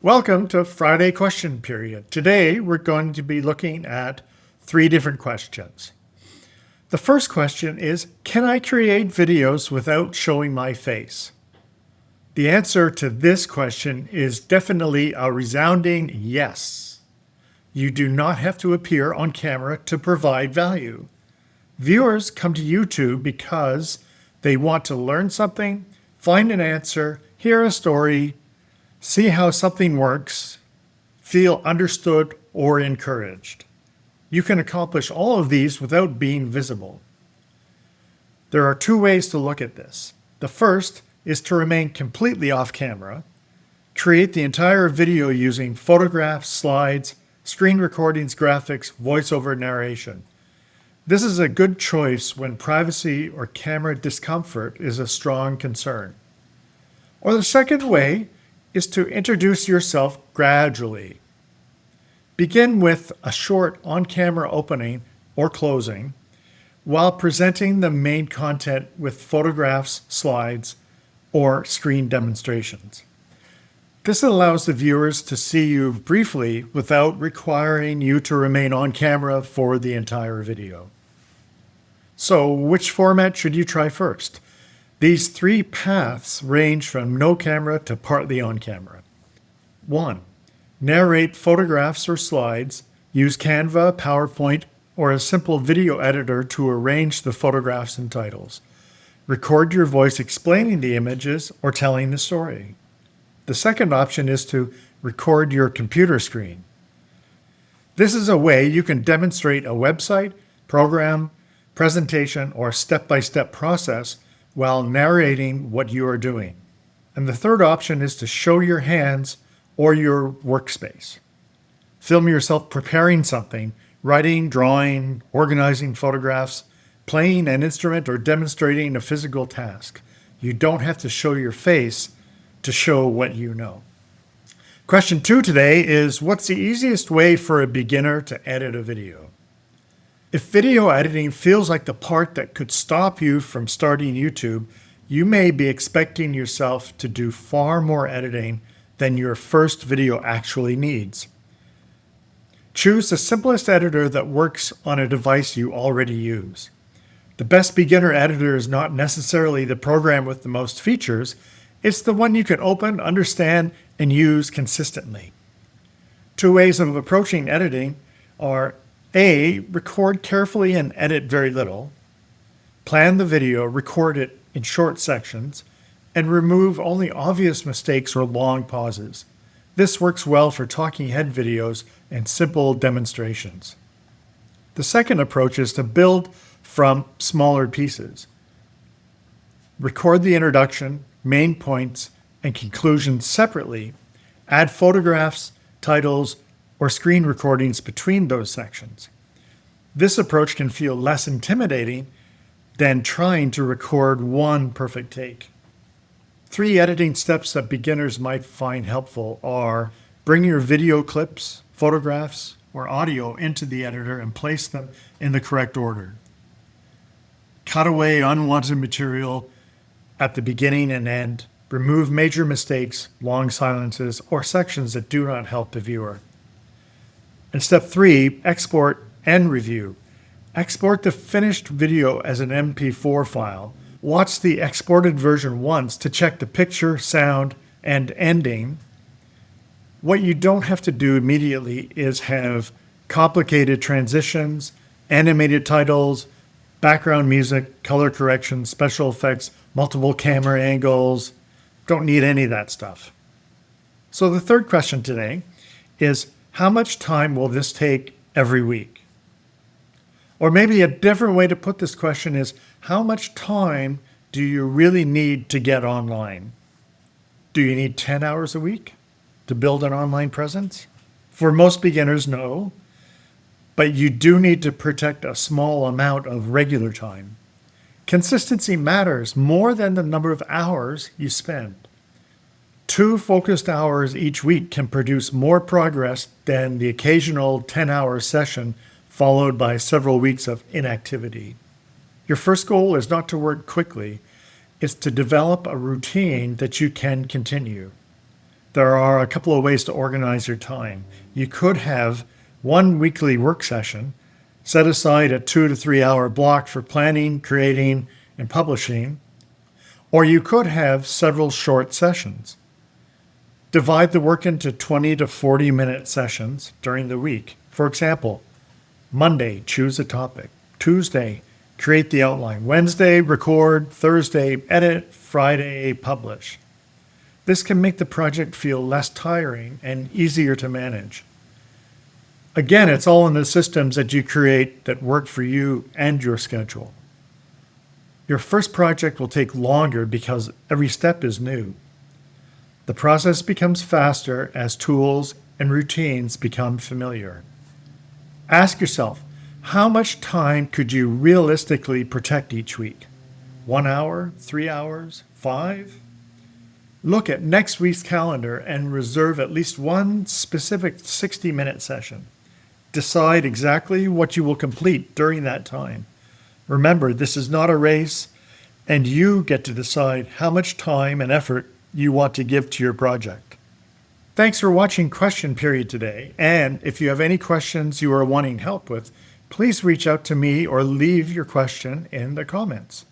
Welcome to Friday Question Period. Today we're going to be looking at 3 different questions. The first question is, can I create videos without showing my face? The answer to this question is definitely a resounding yes. You do not have to appear on camera to provide value. Viewers come to YouTube because they want to learn something, find an answer, hear a story, see how something works, feel understood or encouraged. You can accomplish all of these without being visible. There are 2 ways to look at this. The first is to remain completely off camera, create the entire video using photographs, slides, screen recordings, graphics, voiceover narration. This is a good choice when privacy or camera discomfort is a strong concern. Or the second way is to introduce yourself gradually. Begin with a short on-camera opening or closing while presenting the main content with photographs, slides, or screen demonstrations. This allows the viewers to see you briefly without requiring you to remain on camera for the entire video. So, which format should you try first? These 3 paths range from no camera to partly on camera. 1. Narrate photographs or slides. Use Canva, PowerPoint, or a simple video editor to arrange the photographs and titles. Record your voice explaining the images or telling the story. The second option is to record your computer screen. This is a way you can demonstrate a website, program, presentation, or step-by-step process while narrating what you are doing. And the third option is to show your hands or your workspace. Film yourself preparing something, writing, drawing, organizing photographs, playing an instrument, or demonstrating a physical task. You don't have to show your face to show what you know. Question 2 today is, what's the easiest way for a beginner to edit a video? If video editing feels like the part that could stop you from starting YouTube, you may be expecting yourself to do far more editing than your first video actually needs. Choose the simplest editor that works on a device you already use. The best beginner editor is not necessarily the program with the most features, it's the one you can open, understand, and use consistently. 2 ways of approaching editing are A. Record carefully and edit very little. Plan the video, record it in short sections, and remove only obvious mistakes or long pauses. This works well for talking head videos and simple demonstrations. The second approach is to build from smaller pieces. Record the introduction, main points, and conclusions separately. Add photographs, titles, or screen recordings between those sections. This approach can feel less intimidating than trying to record one perfect take. 3 editing steps that beginners might find helpful are: bring your video clips, photographs, or audio into the editor and place them in the correct order. Cut away unwanted material at the beginning and end. Remove major mistakes, long silences, or sections that do not help the viewer. And step 3, export and review. Export the finished video as an MP4 file. Watch the exported version once to check the picture, sound, and ending. What you don't have to do immediately is have complicated transitions, animated titles, background music, color correction, special effects, multiple camera angles. Don't need any of that stuff. So the third question today is, how much time will this take every week? Or maybe a different way to put this question is, how much time do you really need to get online? Do you need 10 hours a week to build an online presence? For most beginners, no. But you do need to protect a small amount of regular time. Consistency matters more than the number of hours you spend. 2 focused hours each week can produce more progress than the occasional 10-hour session followed by several weeks of inactivity. Your first goal is not to work quickly, it's to develop a routine that you can continue. there are a couple of ways to organize your time. You could have one weekly work session, set aside a 2 to 3 hour block for planning, creating, and publishing, or you could have several short sessions. Divide the work into 20 to 40-minute sessions during the week. For example, Monday, choose a topic. Tuesday, create the outline. Wednesday, record. Thursday, edit. Friday, publish. This can make the project feel less tiring and easier to manage. Again, it's all in the systems that you create that work for you and your schedule. Your first project will take longer because every step is new. The process becomes faster as tools and routines become familiar. Ask yourself, how much time could you realistically protect each week? 1 hour, 3 hours, 5? Look at next week's calendar and reserve at least one specific 60-minute session. Decide exactly what you will complete during that time. Remember, this is not a race, and you get to decide how much time and effort you want to give to your project. Thanks for watching Question Period today, and if you have any questions you are wanting help with, please reach out to me or leave your question in the comments.